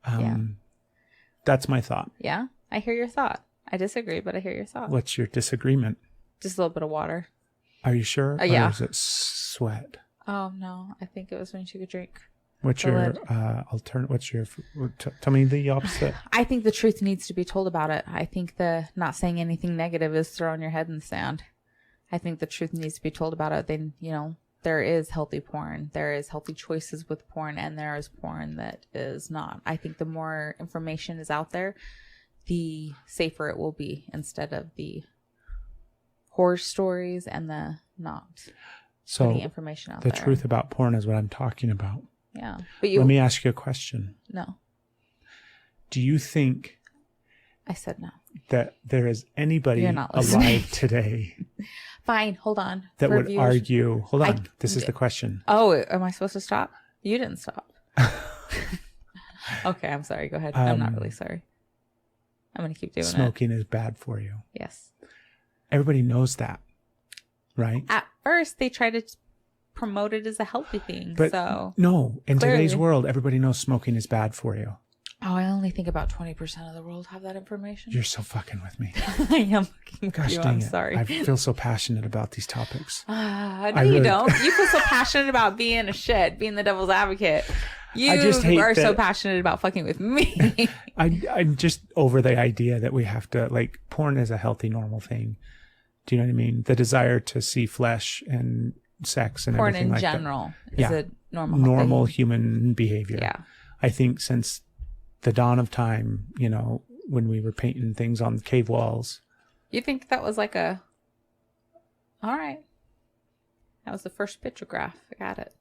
Yeah. That's my thought. Yeah, I hear your thought. I disagree, but I hear your thought. What's your disagreement? Just a little bit of water. Are you sure? Yeah. Or is it sweat? Oh, no. I think it was when you took a drink. What's your alternate? What's your? Tell me the opposite. I think the truth needs to be told about it. I think the not saying anything negative is throwing your head in the sand. I think the truth needs to be told about it. Then, you know, there is healthy porn. There is healthy choices with porn, and there is porn that is not. I think the more information is out there, the safer it will be, instead of the horror stories and the not putting information out there. The truth about porn is what I'm talking about. Yeah. But let me ask you a question. No. Do you think I said no. that there is anybody alive today Fine, hold on. that would argue? Hold on. This is the question. Oh, am I supposed to stop? You didn't stop. Okay, I'm sorry. Go ahead. I'm not really sorry. I'm going to keep doing smoking is bad for you. Yes. Everybody knows that, right? At first, they try to promote it as a healthy thing. But so no, in today's world, everybody knows smoking is bad for you. Oh, I only think about 20% of the world have that information. You're so fucking with me. I am fucking with Gosh you. dang I'm it. sorry. I feel so passionate about these topics. No, you don't. You feel so passionate about being a shit, being the devil's advocate. You are so passionate about fucking with me. I'm just over the idea that we have to, like, porn is a healthy, normal thing. Do you know what I mean? The desire to see flesh and sex and porn everything like that. Porn in general is a normal human behavior. Yeah. I think since the dawn of time, you know, when we were painting things on cave walls. You think that was like all right. That was the first pictograph. I got it.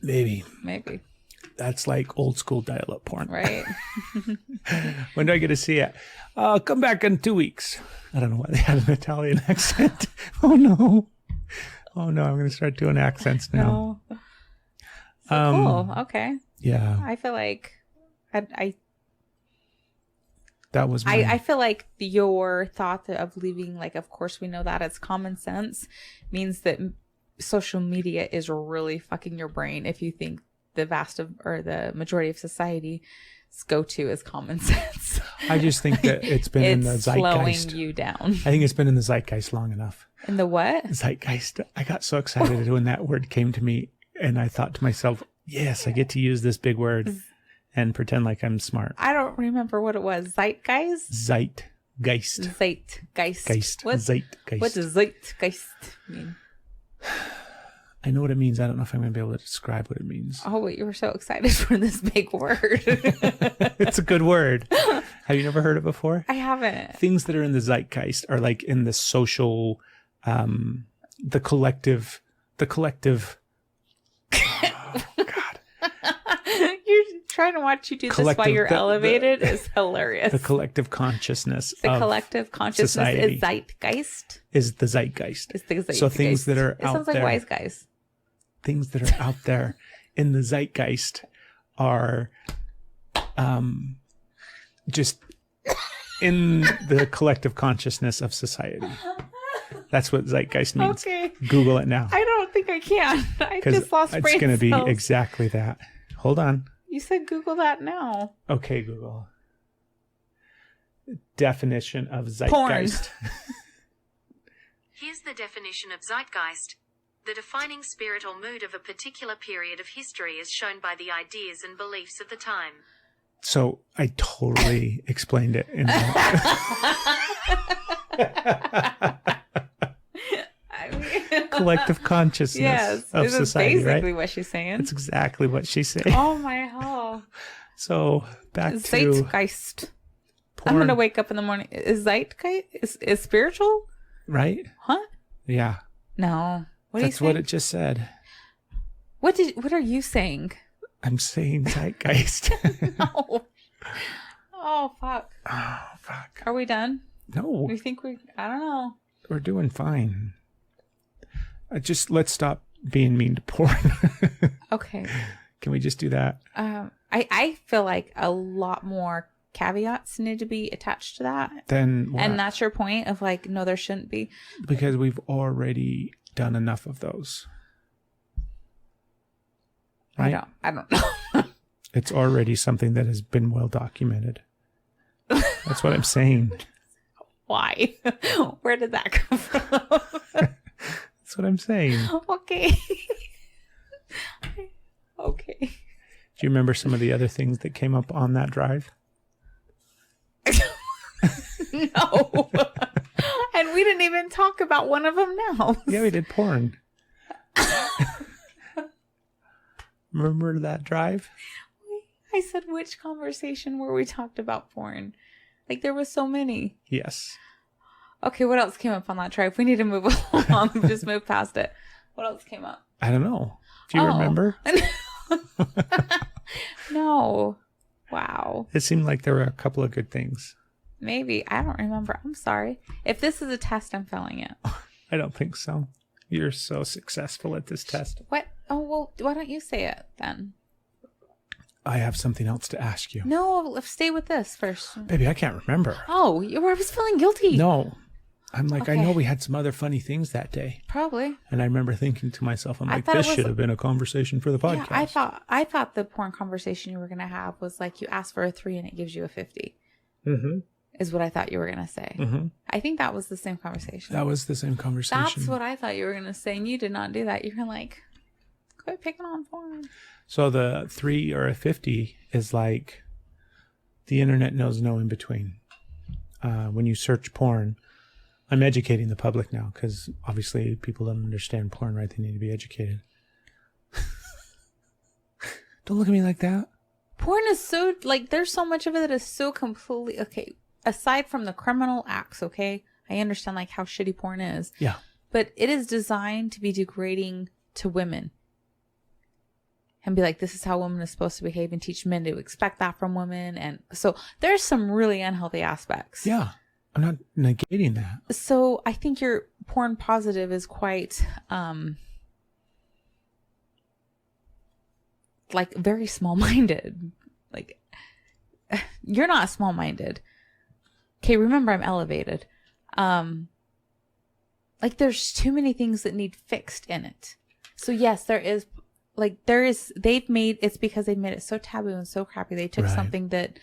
Maybe. That's like old school dial-up porn. Right. When do I get to see it? Come back in 2 weeks. I don't know why they had an Italian accent. Oh no, I'm going to start doing accents now. No. So cool. Okay. Yeah. I feel like that was I feel like your thought of leaving, like, of course we know that it's common sense, means that social media is really fucking your brain if you think the majority of society's go-to is common sense. I just think that it's been in the zeitgeist. Slowing you down. I think it's been in the zeitgeist long enough. In the what? Zeitgeist. I got so excited when that word came to me, and I thought to myself, yes, I get to use this big word and pretend like I'm smart. I don't remember what it was. Zeitgeist? Zeitgeist. Zeitgeist. What does zeitgeist mean? I know what it means. I don't know if I'm going to be able to describe what it means. Oh, wait, you were so excited for this big word. It's a good word. Have you never heard it before? I haven't. Things that are in the zeitgeist are like in the social, the collective. Oh, God. You're trying to watch you do this while you're elevated is hilarious. The collective consciousness. The collective consciousness society is zeitgeist. Is the zeitgeist. It's the zeitgeist. So things that are out there. It sounds like wise guys. Things that are out there in the zeitgeist are just in the collective consciousness of society. That's what zeitgeist means. Okay. Google it now. I don't think I can. I just lost brain It's going to be cells. exactly that. Hold on. You said Google that now. Okay, Google. Definition of zeitgeist. Here's the definition of zeitgeist. The defining spirit or mood of a particular period of history is shown by the ideas and beliefs of the time. So I totally explained it in collective consciousness of society, basically right? what she's saying. That's exactly what she's saying. Oh my hell. So back to Zeitgeist. porn, I'm gonna wake up in the morning. Is Zeitgeist is spiritual? right? Huh? Yeah, No. What are you that's saying? what it just said. What are you saying? I'm saying zeitgeist. No. Oh fuck. Oh fuck! Are we done? No, We think I don't know. we're doing fine. Let's stop being mean to porn. Okay. Can we just do that? I feel like a lot more caveats need to be attached to that. Then what? And that's your point of like, no, there shouldn't be. Because we've already done enough of those. Right? I don't know. It's already something that has been well documented. That's what I'm saying. Why? Where did that come from? That's what I'm saying. Okay. Okay. Do you remember some of the other things that came up on that drive? No. And we didn't even talk about one of them now. Yeah, we did porn. Remember that drive? I said, which conversation where we talked about porn? Like, there was so many. Yes. Okay, what else came up on that drive? We need to move along. Just move past it. What else came up? I don't know. Do you remember? No. Wow. It seemed like there were a couple of good things. Maybe. I don't remember. I'm sorry. If this is a test, I'm failing it. I don't think so. You're so successful at this test. What? Oh, well, why don't you say it then? I have something else to ask you. No, stay with this first. Baby, I can't remember. Oh, I was feeling guilty. No. I'm like, I Okay. know we had some other funny things that day. Probably. And I remember thinking to myself, I'm I like, thought this it was- should have been a conversation for the podcast. Yeah, I thought the porn conversation you were going to have was like you ask for a 3 and it gives you a 50. Mm-hmm. Is what I thought you were going to say. Mm-hmm. I think that was the same conversation. That was the same conversation. That's what I thought you were going to say, and you did not do that. You were like, quit picking on porn. So the 3 or a 50 is like the internet knows no in between. When you search porn, I'm educating the public now because obviously people don't understand porn, right? They need to be educated. Don't look at me like that. Porn is so, like, there's so much of it that is so completely, okay, aside from the criminal acts, okay? I understand, like, how shitty porn is. Yeah. But it is designed to be degrading to women. And be like, this is how women are supposed to behave and teach men to expect that from women. And so there's some really unhealthy aspects. Yeah. I'm not negating that. So I think your porn positive is quite, like, very small-minded. Like, you're not small-minded. Okay, remember I'm elevated. Like, there's too many things that need fixed in it. So yes, it's because they made it so taboo and so crappy. They took Right. something that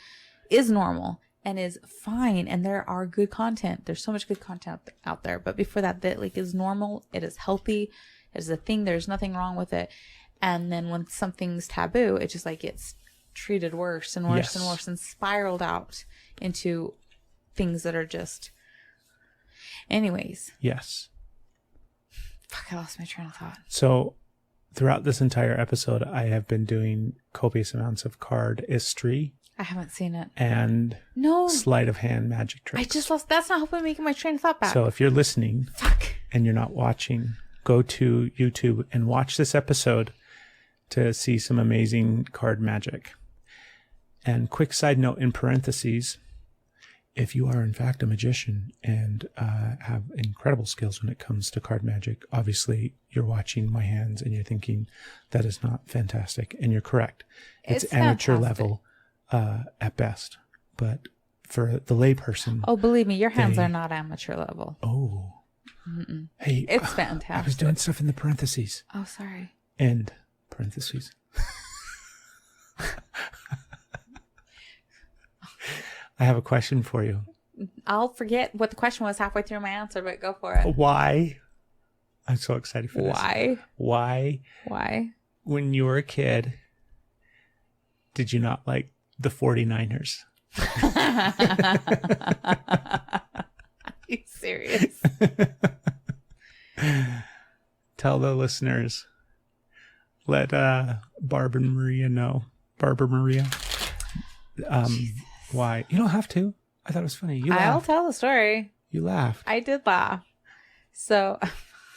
is normal and is fine, and there are good content. There's so much good content out there. But before that like is normal, it is healthy, it is a thing, there's nothing wrong with it. And then when something's taboo, it just like gets treated worse and worse and Yes. worse and spiraled out into things that are just, anyways. Yes. Fuck, I lost my train of thought. So throughout this entire episode, I have been doing copious amounts of cardistry I haven't seen it. and No, sleight of hand magic tricks. I just lost. That's not helping me get my train of thought back. So if you're listening Fuck. and you're not watching, go to YouTube and watch this episode to see some amazing card magic. And quick side note in parentheses, if you are in fact a magician and have incredible skills when it comes to card magic, obviously you're watching my hands and you're thinking that is not fantastic. And you're correct. It's amateur fantastic. level at best. But for the layperson, Oh, believe me, your hands They- are not amateur level. oh, hey, It's fantastic. I was doing stuff in the parentheses. Oh, sorry. End parentheses. I have a question for you. I'll forget what the question was halfway through my answer, but go for it. Why? I'm so excited for this. Why? Why, when you were a kid, did you not like the 49ers? Are you serious? Tell the listeners. Let Barb and Maria know. Barbara Maria. Why? You don't have to. I thought it was funny. You I'll laughed. tell the story. You laughed. I did laugh. So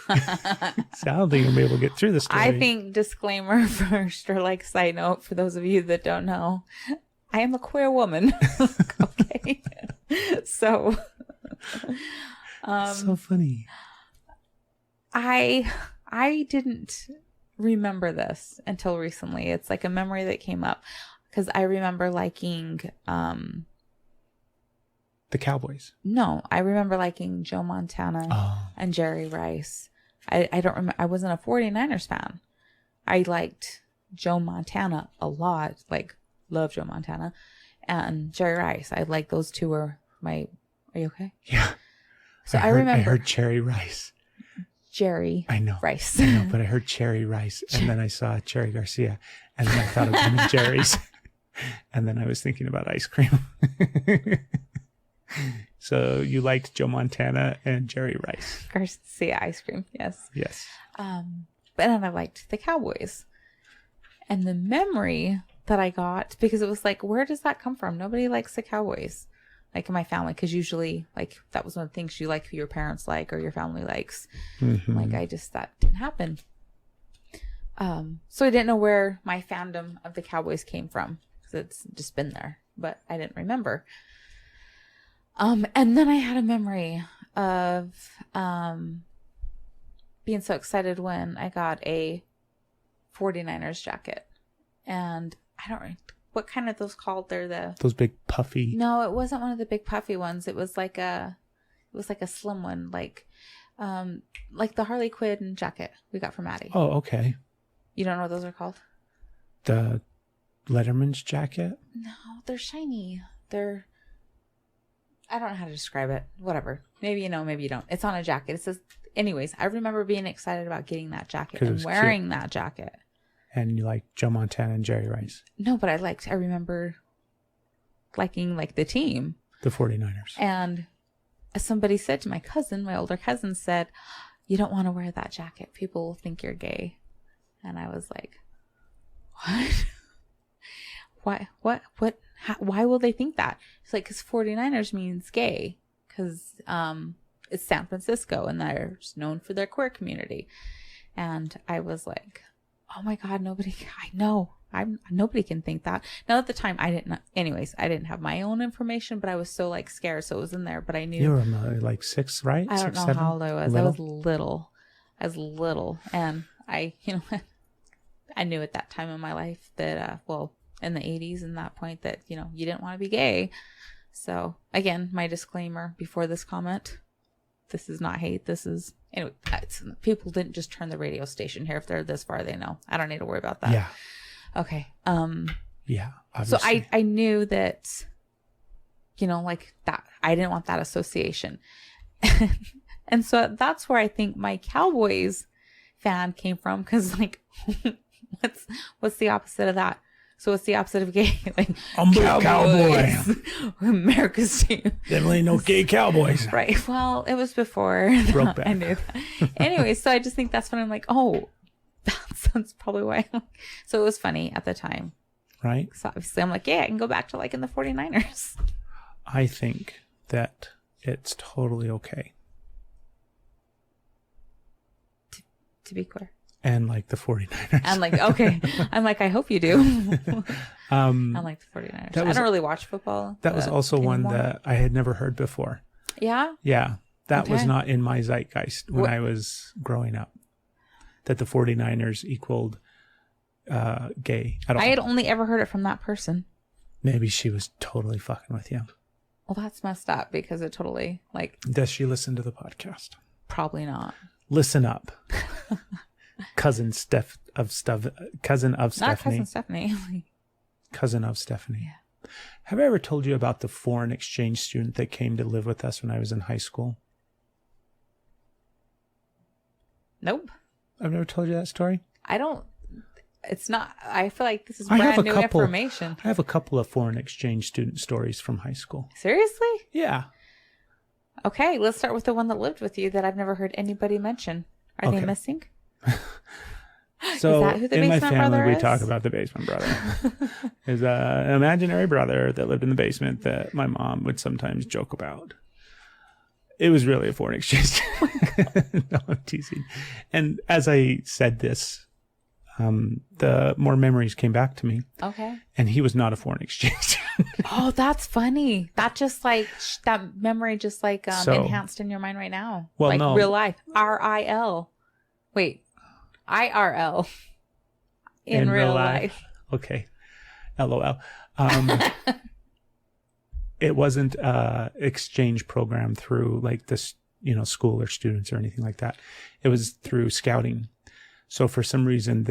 So I don't think you'll be able to get through the story. I think disclaimer first, or like side note for those of you that don't know, I am a queer woman. Okay. So so funny. I didn't remember this until recently. It's like a memory that came up because I remember liking The Cowboys. no, I remember liking Joe Montana Oh. and Jerry Rice. I don't remember. I wasn't a 49ers fan. I liked Joe Montana a lot. Like, love Joe Montana. and Jerry Rice. I like those two were my. Are you okay? Yeah. So I I remember heard Cherry Rice. Jerry. I know. Rice. I know, but I heard Cherry Rice, and then I saw Cherry Garcia, and then I thought of Ben and Jerry's, and then I was thinking about ice cream. So you liked Joe Montana and Jerry Rice. Garcia ice cream. Yes. Yes. But then I liked the Cowboys. And the memory that I got, because it was like, where does that come from? Nobody likes the Cowboys, like in my family, because usually, like, that was one of the things you like who your parents like or your family likes. Mm-hmm. Like, that didn't happen. So I didn't know where my fandom of the Cowboys came from, because it's just been there, but I didn't remember. And then I had a memory of being so excited when I got a 49ers jacket. And I don't know what kind of those called. They're those big puffy. No, it wasn't one of the big puffy ones. It was like a slim one, like the Harley Quinn jacket we got from Addie. Oh, okay. You don't know what those are called? The Letterman's jacket? No, they're shiny. I don't know how to describe it. Whatever. Maybe you know, maybe you don't. It's on a jacket. It says, anyways, I remember being excited about getting that jacket and wearing that jacket. And you like Joe Montana and Jerry Rice? No, but I remember liking like the team. The 49ers. And somebody said to my older cousin said, you don't want to wear that jacket. People will think you're gay. And I was like, what? Why will they think that? It's like, because 49ers means gay, because it's San Francisco and they're known for their queer community. And I was like, oh my God, nobody can think that. Now at the time I didn't have my own information, but I was so like scared. So it was in there, but I knew. You were like 6, right? I don't 6, know 7? how old I was. Little? I was little. And I knew at that time in my life that, in the 80s and that point that, you didn't want to be gay. So again, my disclaimer before this comment, this is not hate. This is, anyway, people didn't just turn the radio station here. If they're this far, they know. I don't need to worry about that. Yeah. Okay. Yeah. So Obviously. I knew that, like that, I didn't want that association. And so that's where I think my Cowboys fan came from. Cause like, what's the opposite of that? So what's the opposite of gay? Like, I'm a cowboy. America's team. Definitely no gay cowboys. Right. Well, it was before. Brokeback. I knew that. Anyway, so I just think that's when I'm like, oh, that's probably why. So it was funny at the time. Right. So obviously I'm like, yeah, I can go back to liking the 49ers. I think that it's totally okay. To be clear. And like the 49ers. I'm like, okay. I'm like, I hope you do. I like the 49ers. I don't really watch football. That was also anymore. one that I had never heard before. Yeah? Yeah. That was Okay. not in my zeitgeist when I was growing up. That the 49ers equaled gay at all. I had only ever heard it from that person. Maybe she was totally fucking with you. Well, that's messed up because it totally, like, Does she listen to the podcast? probably not. Listen up. Cousin of Not Stephanie. cousin Stephanie. Cousin of Stephanie. Yeah. Have I ever told you about the foreign exchange student that came to live with us when I was in high school? Nope. I've never told you that story? I feel like this is I have brand a new couple- information. I have a couple of foreign exchange student stories from high school. Seriously? Yeah. Okay, let's start with the one that lived with you that I've never heard anybody mention. Are they Okay. missing? So Is that who the in my basement family, brother we is? talk about the basement brother. There's an imaginary brother that lived in the basement that my mom would sometimes joke about. It was really a foreign exchange. No, I'm teasing. And as I said this, the more memories came back to me. Okay. And he was not a foreign exchange. Oh, that's funny. That just like, that memory just like So- enhanced in your mind right now. Well, like no. real life. RIL. Wait. IRL. In real life. Okay. LOL. It wasn't exchange program through like this, school or students or anything like that. It was through scouting. So for some reason,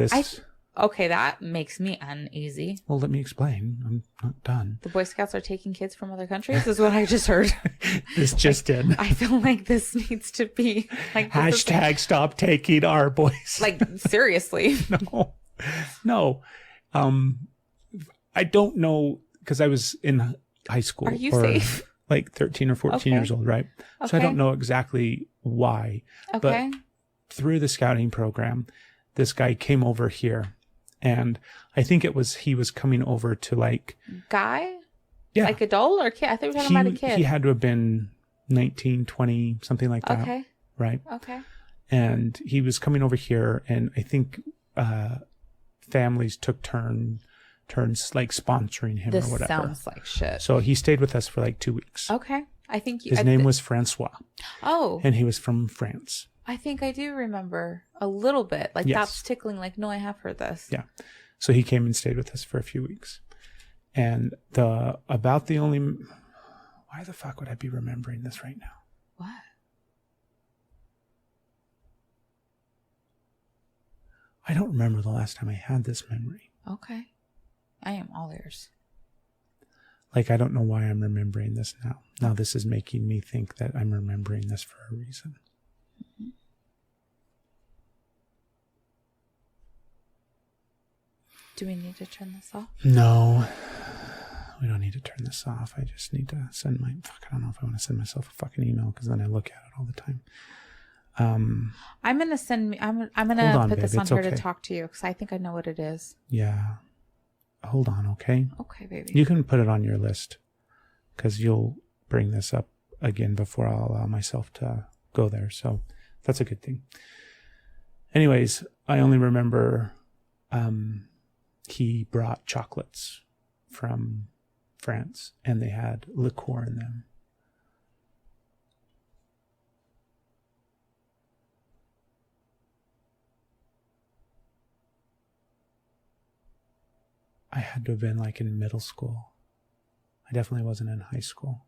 Okay, that makes me uneasy. Well, let me explain. I'm not done. The Boy Scouts are taking kids from other countries is what I just heard. This just in. I feel like this needs to be like Hashtag stop taking our boys. like seriously. No. I don't know, because I was in high school. Are you safe? Like 13 or 14 years old, right? So I don't know exactly why. Okay. But through the scouting program, this guy came over here. And I think he was coming over to like... Guy? Yeah. Like adult or kid? I think we were talking about a kid. He had to have been 19, 20, something like that. Okay. Right? Okay. And he was coming over here, and I think families took turns like sponsoring him or whatever. This sounds like shit. So he stayed with us for like 2 weeks. Okay. I think his name was Francois. Oh. And he was from France. I think I do remember a little bit. Like Yes. that's tickling. Like, no, I have heard this. Yeah. So he came and stayed with us for a few weeks. And why the fuck would I be remembering this right now? What? I don't remember the last time I had this memory. Okay. I am all ears. Like, I don't know why I'm remembering this now. Now this is making me think that I'm remembering this for a reason. Mm-hmm. Do we need to turn this off? No, we don't need to turn this off. I just need to send I don't know if I want to send myself a fucking email, because then I look at it all the time. I'm gonna put this on here to talk to you, because I think I know what it is. Yeah. Hold on, okay? Okay, baby. You can put it on your list, because you'll bring this up again before I'll allow myself to go there. So that's a good thing. Anyways, I only remember he brought chocolates from France, and they had liqueur in them. I had to have been like in middle school. I definitely wasn't in high school,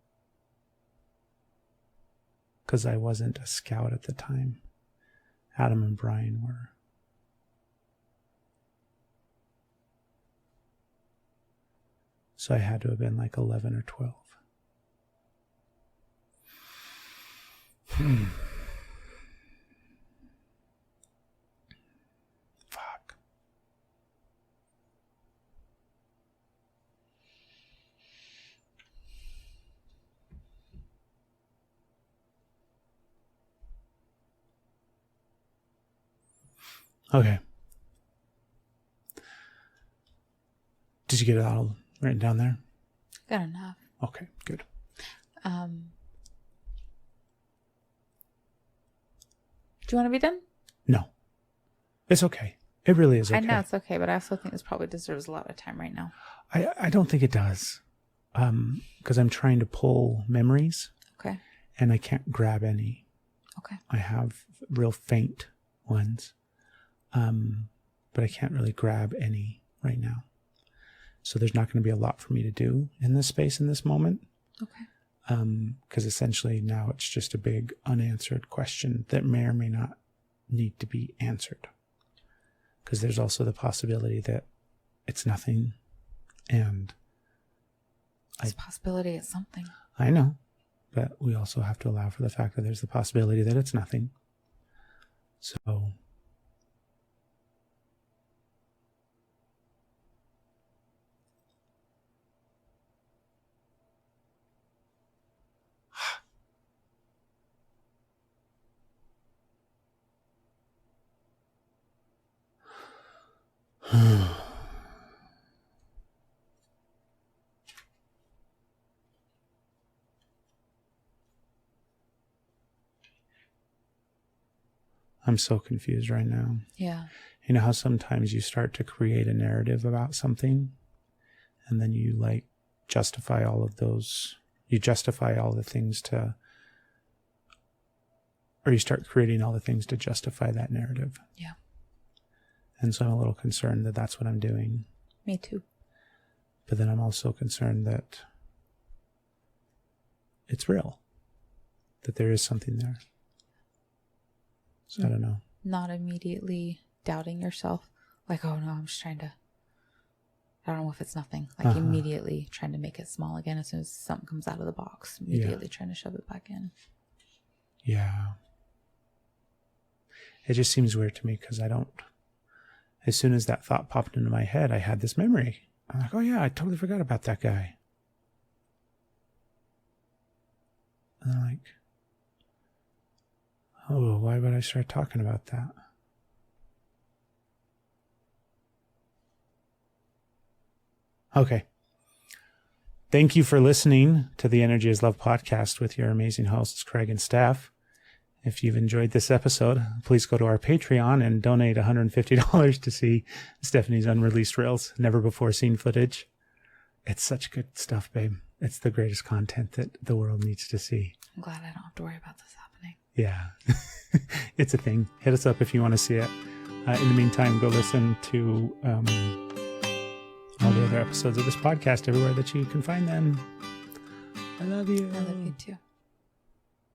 because I wasn't a scout at the time. Adam and Brian were. So I had to have been like 11 or 12. Fuck. Okay. Did you get it all written down there? Got enough. Okay, good. Do you want to be done? No. It's okay. It really is okay. I know it's okay, but I also think this probably deserves a lot of time right now. I don't think it does. Because I'm trying to pull memories. Okay. And I can't grab any. Okay. I have real faint ones. But I can't really grab any right now. So there's not going to be a lot for me to do in this space in this moment. Okay. Because essentially now it's just a big unanswered question that may or may not need to be answered. Because there's also the possibility that it's nothing. And It's a possibility it's something. I know. But we also have to allow for the fact that there's the possibility that it's nothing. So... I'm so confused right now. Yeah. You know how sometimes you start to create a narrative about something, and then you like justify all of those, you justify all the things to, or you start creating all the things to justify that narrative. Yeah. And so I'm a little concerned that that's what I'm doing. Me too. But then I'm also concerned that it's real, that there is something there. So I don't know. Not immediately doubting yourself. Like, oh no, I'm just trying to, I don't know if it's nothing. Like immediately trying to make it small again as soon as something comes out of the box. Immediately trying to shove it back in. Yeah. It just seems weird to me because I don't, as soon as that thought popped into my head, I had this memory. I'm like, oh yeah, I totally forgot about that guy. And I'm like, oh, why would I start talking about that? Okay. Thank you for listening to the Energy is Love podcast with your amazing hosts, Craig and Steph. If you've enjoyed this episode, please go to our Patreon and donate $150 to see Stephanie's unreleased reels, never before seen footage. It's such good stuff, babe. It's the greatest content that the world needs to see. I'm glad I don't have to worry about this happening. Yeah, it's a thing. Hit us up if you want to see it. In the meantime, go listen to all the other episodes of this podcast everywhere that you can find them. I love you. I love you too.